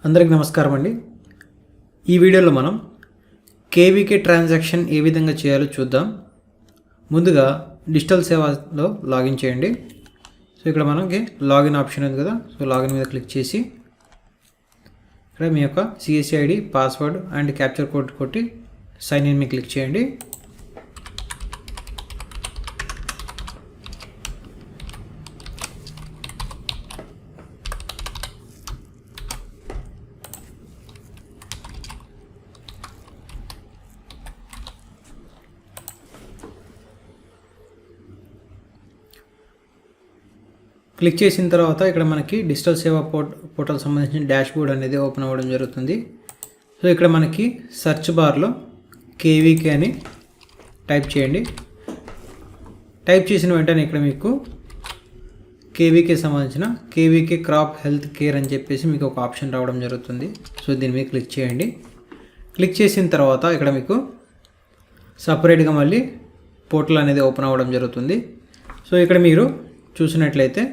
అందరికీ నమస్కారం అండి. ఈ వీడియోలో మనం కేవీకే ట్రాన్సాక్షన్ ఏ విధంగా చేయాలో చూద్దాం. ముందుగా డిజిటల్ సేవలో లాగిన్ చేయండి. సో ఇక్కడ మనకి లాగిన్ ఆప్షన్ ఉంది కదా, సో లాగిన్ మీద క్లిక్ చేసి ఇక్కడ మీ యొక్క CSC ID, password and captcha code కొట్టి సైన్ ఇన్ మీద క్లిక్ చేయండి. క్లిక్ చేసిన తర్వాత ఇక్కడ మనకి డిజిటల్ సేవా పోర్టల్ సంబంధించిన డాష్ బోర్డ్ అనేది ఓపెన్ అవ్వడం జరుగుతుంది. సో ఇక్కడ మనకి సెర్చ్ బార్లో కేవీకే అని టైప్ చేయండి. టైప్ చేసిన వెంటనే ఇక్కడ మీకు కేవీకే సంబంధించిన కేవీకే క్రాప్ హెల్త్ కేర్ అని చెప్పేసి మీకు ఒక ఆప్షన్ రావడం జరుగుతుంది. సో దీని మీద క్లిక్ చేయండి. క్లిక్ చేసిన తర్వాత ఇక్కడ మీకు సపరేట్గా మళ్ళీ పోర్టల్ అనేది ఓపెన్ అవ్వడం జరుగుతుంది. సో ఇక్కడ మీరు చూసినట్లయితే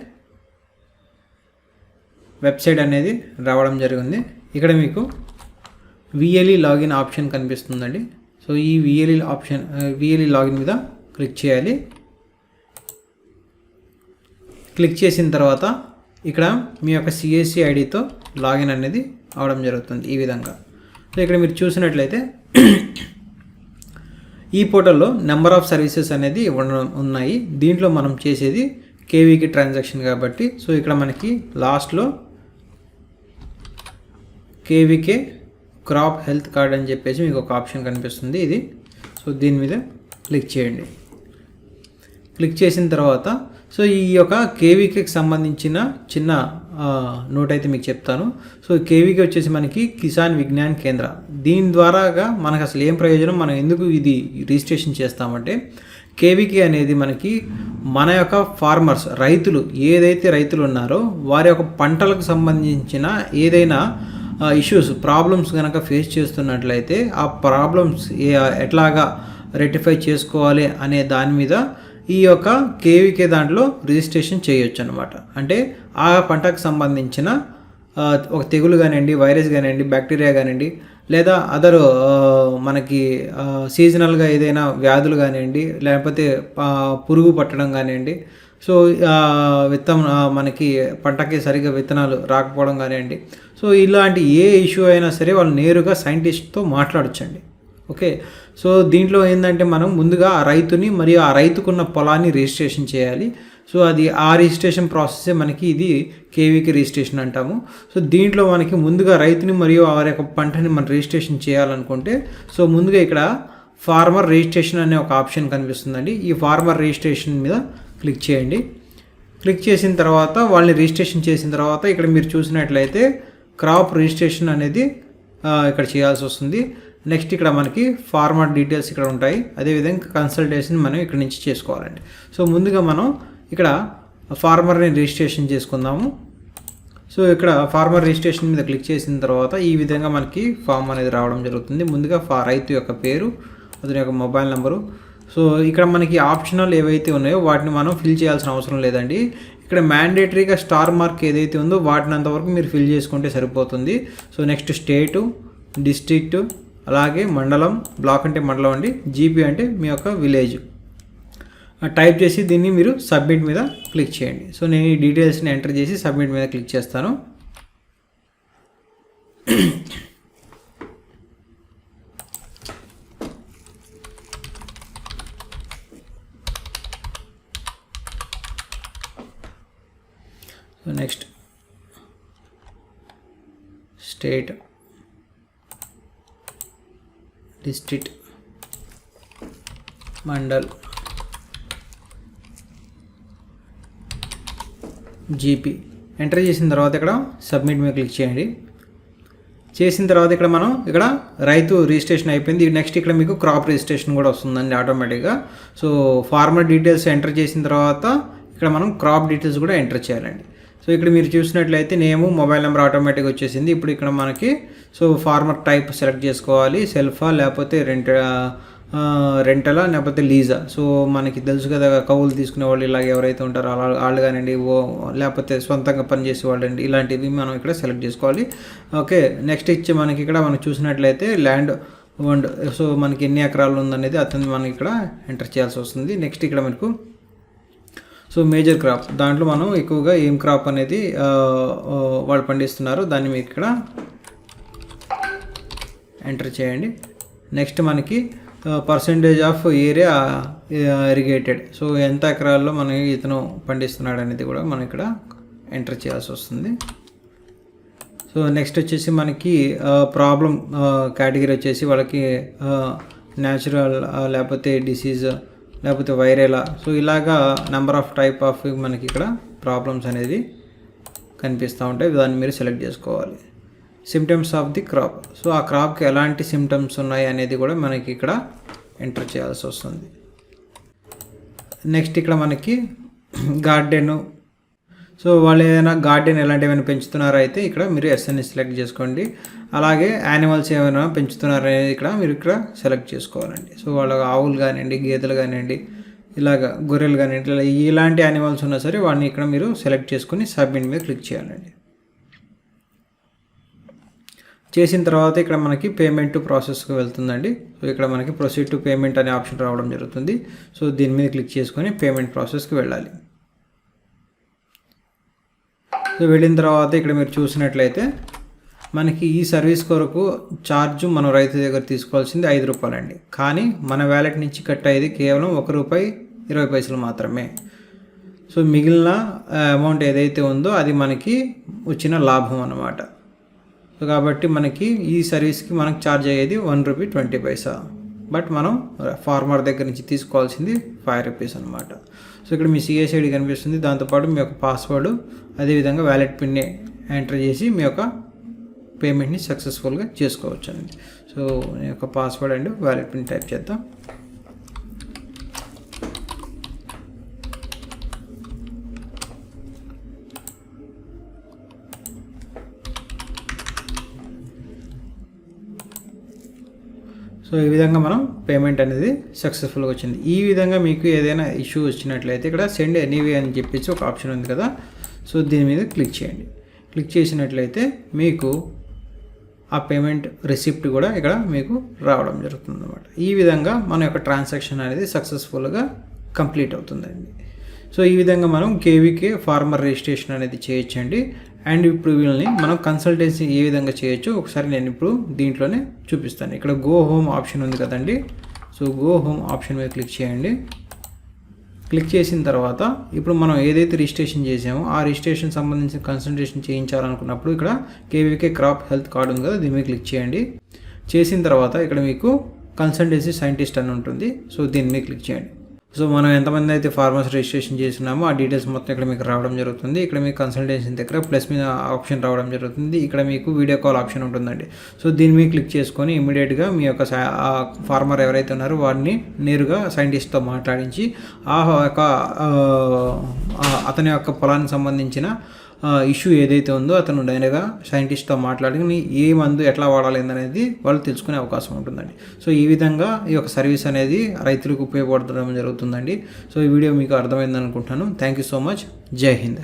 వెబ్సైట్ అనేది రావడం జరిగింది. ఇక్కడ మీకు విఎల్ఈ లాగిన్ ఆప్షన్ కనిపిస్తుందండి. సో ఈ విఎల్ఈ లాగిన్ మీద క్లిక్ చేయాలి. క్లిక్ చేసిన తర్వాత ఇక్కడ మీ యొక్క సిఎస్సి ఐడితో లాగిన్ అనేది అవడం జరుగుతుంది ఈ విధంగా. సో ఇక్కడ మీరు చూసినట్లయితే ఈ పోర్టల్లో నెంబర్ ఆఫ్ సర్వీసెస్ అనేది ఉన్నాయి. దీంట్లో మనం చేసేది కేవీకే ట్రాన్సాక్షన్ కాబట్టి సో ఇక్కడ మనకి లాస్ట్లో కేవీకే క్రాప్ హెల్త్ కార్డ్ అని చెప్పేసి మీకు ఒక ఆప్షన్ కనిపిస్తుంది ఇది. సో దీని మీద క్లిక్ చేయండి. క్లిక్ చేసిన తర్వాత సో ఈ యొక్క కేవీకేకి సంబంధించిన చిన్న నోట్ అయితే మీకు చెప్తాను. సో కేవీకే వచ్చేసి మనకి కిసాన్ విజ్ఞాన్ కేంద్ర. దీని ద్వారాగా మనకు అసలు ఏం ప్రయోజనం, మనం ఎందుకు ఇది రిజిస్ట్రేషన్ చేస్తామంటే కేవీకే అనేది మనకి మన యొక్క ఫార్మర్స్, ఏదైతే రైతులు ఉన్నారో వారి యొక్క పంటలకు సంబంధించిన ఏదైనా ప్రాబ్లమ్స్ కనుక ఫేస్ చేస్తున్నట్లయితే ఆ ప్రాబ్లమ్స్ ఎట్లాగా రెక్టిఫై చేసుకోవాలి అనే దాని మీద ఈ యొక్క కేవీకే దాంట్లో రిజిస్ట్రేషన్ చేయొచ్చు అనమాట. అంటే ఆ పంటకు సంబంధించిన ఒక తెగులు కానివ్వండి, వైరస్ కానివ్వండి, బ్యాక్టీరియా కానివ్వండి, లేదా అదర్ మనకి సీజనల్గా ఏదైనా వ్యాధులు కానివ్వండి, లేకపోతే పురుగు పట్టడం కానివ్వండి, సో మనకి పంటకి సరిగ్గా విత్తనాలు రాకపోవడం కానివ్వండి, సో ఇలాంటి ఏ ఇష్యూ అయినా సరే వాళ్ళు నేరుగా సైంటిస్ట్తో మాట్లాడొచ్చండి. ఓకే, సో దీంట్లో ఏంటంటే మనం ముందుగా ఆ రైతుని మరియు ఆ రైతుకున్న పొలాన్ని రిజిస్ట్రేషన్ చేయాలి. సో అది ఆ రిజిస్ట్రేషన్ ప్రాసెసే మనకి ఇది కేవీకే రిజిస్ట్రేషన్ అంటాము. సో దీంట్లో మనకి ముందుగా రైతుని మరియు వారి యొక్క పంటని మనం రిజిస్ట్రేషన్ చేయాలనుకుంటే సో ముందుగా ఇక్కడ ఫార్మర్ రిజిస్ట్రేషన్ అనే ఒక ఆప్షన్ కనిపిస్తుందండి. ఈ ఫార్మర్ రిజిస్ట్రేషన్ మీద క్లిక్ చేయండి. క్లిక్ చేసిన తర్వాత వాళ్ళని రిజిస్ట్రేషన్ చేసిన తర్వాత ఇక్కడ మీరు చూసినట్లయితే క్రాప్ రిజిస్ట్రేషన్ అనేది ఇక్కడ చేయాల్సి వస్తుంది. నెక్స్ట్ ఇక్కడ మనకి ఫార్మర్ డీటెయిల్స్ ఇక్కడ ఉంటాయి. అదేవిధంగా కన్సల్టేషన్ మనం ఇక్కడ నుంచి చేసుకోవాలండి. సో ముందుగా మనం ఇక్కడ ఫార్మర్ని రిజిస్ట్రేషన్ చేసుకుందాము. సో ఇక్కడ ఫార్మర్ రిజిస్ట్రేషన్ మీద క్లిక్ చేసిన తర్వాత ఈ విధంగా మనకి ఫామ్ అనేది రావడం జరుగుతుంది. ముందుగా రైతు యొక్క పేరు, అతని యొక్క మొబైల్ నెంబరు. సో ఇక్కడ మనకి ఆప్షనల్ ఏవైతే ఉన్నాయో వాటిని మనం ఫిల్ చేయాల్సిన అవసరం లేదండి. ఇక్కడ మ్యాండేటరీగా స్టార్ మార్క్ ఏదైతే ఉందో వాటిని అంతవరకు మీరు ఫిల్ చేసుకుంటే సరిపోతుంది. సో నెక్స్ట్ స్టేటు, డిస్ట్రిక్ట్, అలాగే మండలం, బ్లాక్ అంటే మండలం అండి, జీపీ అంటే మీ యొక్క విలేజ్ టైప్ చేసి దీన్ని మీరు సబ్మిట్ మీద క్లిక్ చేయండి. సో నేను ఈ డీటెయిల్స్ని ఎంటర్ చేసి సబ్మిట్ మీద క్లిక్ చేస్తాను. So next state, district, mandal, GP enter చేసిన తర్వాత ఇక్కడ సబ్మిట్ మీద క్లిక్ చేయండి. చేసిన తర్వాత ఇక్కడ మనం ఇక్కడ రైతు రిజిస్ట్రేషన్ అయిపోయింది. నెక్స్ట్ ఇక్కడ మీకు క్రాప్ రిజిస్ట్రేషన్ కూడా వస్తుందండి ఆటోమేటిక్గా. సో ఫార్మర్ డీటెయిల్స్ ఎంటర్ చేసిన తర్వాత ఇక్కడ మనం క్రాప్ డీటెయిల్స్ కూడా ఎంటర్ చేయాలండి. సో ఇక్కడ మీరు చూసినట్లయితే నేము, మొబైల్ నెంబర్ ఆటోమేటిక్గా వచ్చేసింది. ఇప్పుడు ఇక్కడ మనకి సో ఫార్మర్ టైప్ సెలెక్ట్ చేసుకోవాలి, సెల్ఫా లేకపోతే రెంటలా లేకపోతే లీజా. సో మనకి తెలుసు కదా, కౌలు తీసుకునే వాళ్ళు ఇలాగ ఎవరైతే ఉంటారో వాళ్ళు కానివ్వండి, లేకపోతే సొంతంగా పనిచేసే వాళ్ళు అండి, ఇలాంటివి మనం ఇక్కడ సెలెక్ట్ చేసుకోవాలి. ఓకే, నెక్స్ట్ ఇచ్చి మనకి ఇక్కడ మనం చూసినట్లయితే ల్యాండ్ ఓన్డ్, సో మనకి ఎన్ని ఎకరాలు ఉందనేది అతను మనకి ఇక్కడ ఎంటర్ చేయాల్సి వస్తుంది. నెక్స్ట్ ఇక్కడ మనకు సో మేజర్ క్రాప్, దాంట్లో మనం ఎక్కువగా ఏం క్రాప్ అనేది వాళ్ళు పండిస్తున్నారు దాన్ని మీకు ఇక్కడ ఎంటర్ చేయండి. నెక్స్ట్ మనకి percentage of area irrigated, so ఎంత ఎకరాల్లో మన ఇతను పండిస్తున్నాడు అనేది కూడా మనం ఇక్కడ ఎంటర్ చేయాల్సి వస్తుంది. సో నెక్స్ట్ వచ్చేసి మనకి ప్రాబ్లం కేటగిరీ వచ్చేసి వాళ్ళకి న్యాచురల్ లేకపోతే డిసీజ్ లేకపోతే వైరలా, సో ఇలాగా నెంబర్ ఆఫ్ టైప్ ఆఫ్ మనకి ఇక్కడ ప్రాబ్లమ్స్ అనేది కనిపిస్తూ ఉంటాయి, దాన్ని మీరు సెలెక్ట్ చేసుకోవాలి. Symptoms of the crop, so ఆ క్రాప్కి ఎలాంటి సిమ్టమ్స్ ఉన్నాయి అనేది కూడా మనకి ఇక్కడ ఎంటర్ చేయాల్సి వస్తుంది. నెక్స్ట్ ఇక్కడ మనకి గార్డెను, సో వాళ్ళు ఏదైనా గార్డెన్ ఎలాంటివైనా పెంచుతున్నారో అయితే ఇక్కడ మీరు ఎస్ఎన్ని సెలెక్ట్ చేసుకోండి. అలాగే యానిమల్స్ ఏమైనా పెంచుతున్నారు అనేది ఇక్కడ మీరు ఇక్కడ సెలెక్ట్ చేసుకోవాలండి. సో వాళ్ళ ఆవులు కానివ్వండి, గేదెలు కానివ్వండి, ఇలాగ గొర్రెలు కానివ్వండి, ఇలా ఇలాంటి యానిమల్స్ ఉన్నా సరే వాటిని ఇక్కడ మీరు సెలెక్ట్ చేసుకుని సబ్మిట్ మీద క్లిక్ చేయాలండి. చేసిన తర్వాత ఇక్కడ మనకి పేమెంట్ ప్రాసెస్కి వెళ్తుందండి. సో ఇక్కడ మనకి ప్రొసీడ్ టు పేమెంట్ అనే ఆప్షన్ రావడం జరుగుతుంది. సో దీని మీద క్లిక్ చేసుకొని పేమెంట్ ప్రాసెస్కి వెళ్ళాలి. సో వెళ్ళిన తర్వాత ఇక్కడ మీరు చూసినట్లయితే మనకి ఈ సర్వీస్ కొరకు ఛార్జ్ మనం రైతు దగ్గర తీసుకోవాల్సింది ₹5 అండి. కానీ మన వ్యాలెట్ నుంచి కట్ అయ్యేది కేవలం ₹1.20 మాత్రమే. సో మిగిలిన అమౌంట్ ఏదైతే ఉందో అది మనకి వచ్చిన లాభం అన్నమాట. సో కాబట్టి మనకి ఈ సర్వీస్కి మనకు ఛార్జ్ అయ్యేది ₹1.20, బట్ మనం ఫార్మర్ దగ్గర నుంచి తీసుకోవాల్సింది ₹5 అనమాట. సో ఇక్కడ మీ CSID కనిపిస్తుంది, దాంతోపాటు మీ యొక్క పాస్వర్డ్, అదేవిధంగా వ్యాలెట్ పిన్ని ఎంటర్ చేసి మీ యొక్క పేమెంట్ని సక్సెస్ఫుల్గా చేసుకోవచ్చు అండి. సో మీ యొక్క password and wallet pin type చేద్దాం. సో ఈ విధంగా మనం పేమెంట్ అనేది సక్సెస్ఫుల్గా వచ్చింది. ఈ విధంగా మీకు ఏదైనా ఇష్యూ వచ్చినట్లయితే ఇక్కడ సెండ్ ఎనీవే అని చెప్పేసి ఒక ఆప్షన్ ఉంది కదా, సో దీని మీద క్లిక్ చేయండి. క్లిక్ చేసినట్లయితే మీకు ఆ పేమెంట్ రిసిప్ట్ కూడా ఇక్కడ మీకు రావడం జరుగుతుంది అన్నమాట. ఈ విధంగా మన యొక్క ట్రాన్సాక్షన్ అనేది సక్సెస్ఫుల్గా కంప్లీట్ అవుతుందండి. సో ఈ విధంగా మనం కేవీకే ఫార్మర్ రిజిస్ట్రేషన్ అనేది చేయొచ్చండి. అండ్ ఇప్పుడు వీళ్ళని మనం కన్సల్టెన్సీ ఏ విధంగా చేయొచ్చు ఒకసారి నేను ఇప్పుడు దీంట్లోనే చూపిస్తాను. ఇక్కడ గో హోమ్ ఆప్షన్ ఉంది కదండి, సో గో హోమ్ ఆప్షన్ మీద క్లిక్ చేయండి. క్లిక్ చేసిన తర్వాత ఇప్పుడు మనం ఏదైతే రిజిస్ట్రేషన్ చేసామో ఆ రిజిస్ట్రేషన్ సంబంధించిన కన్సల్టేషన్ చేయించాలనుకున్నప్పుడు ఇక్కడ కేవీకే క్రాప్ హెల్త్ కార్డు ఉంది కదా, దీని మీద క్లిక్ చేయండి. చేసిన తర్వాత ఇక్కడ మీకు కన్సల్టెన్సీ సైంటిస్ట్ అని ఉంటుంది, సో దీని మీద క్లిక్ చేయండి. సో మనం ఎంతమంది అయితే ఫార్మర్స్ రిజిస్ట్రేషన్ చేస్తున్నామో ఆ డీటెయిల్స్ మొత్తం ఇక్కడ మీకు రావడం జరుగుతుంది. ఇక్కడ మీకు కన్సల్టేషన్ దగ్గర ప్లస్ మీద ఆప్షన్ రావడం జరుగుతుంది. ఇక్కడ మీకు వీడియో కాల్ ఆప్షన్ ఉంటుందండి. సో దీని మీద క్లిక్ చేసుకొని ఇమీడియట్గా మీ యొక్క ఫార్మర్ ఎవరైతే ఉన్నారో వారిని నేరుగా సైంటిస్ట్తో మాట్లాడించి ఆ యొక్క అతని యొక్క పొలానికి సంబంధించిన ఇష్యూ ఏదైతే ఉందో అతను డైరెక్ట్గా సైంటిస్ట్తో మాట్లాడి ఏ మందు ఎట్లా వాడాలి అనేది వాళ్ళు తెలుసుకునే అవకాశం ఉంటుందండి. సో ఈ విధంగా ఈ యొక్క సర్వీస్ అనేది రైతులకు ఉపయోగపడడం జరుగుతుందండి. సో ఈ వీడియో మీకు అర్థమైంది అనుకుంటున్నాను. Thank you so much. జై హింద్.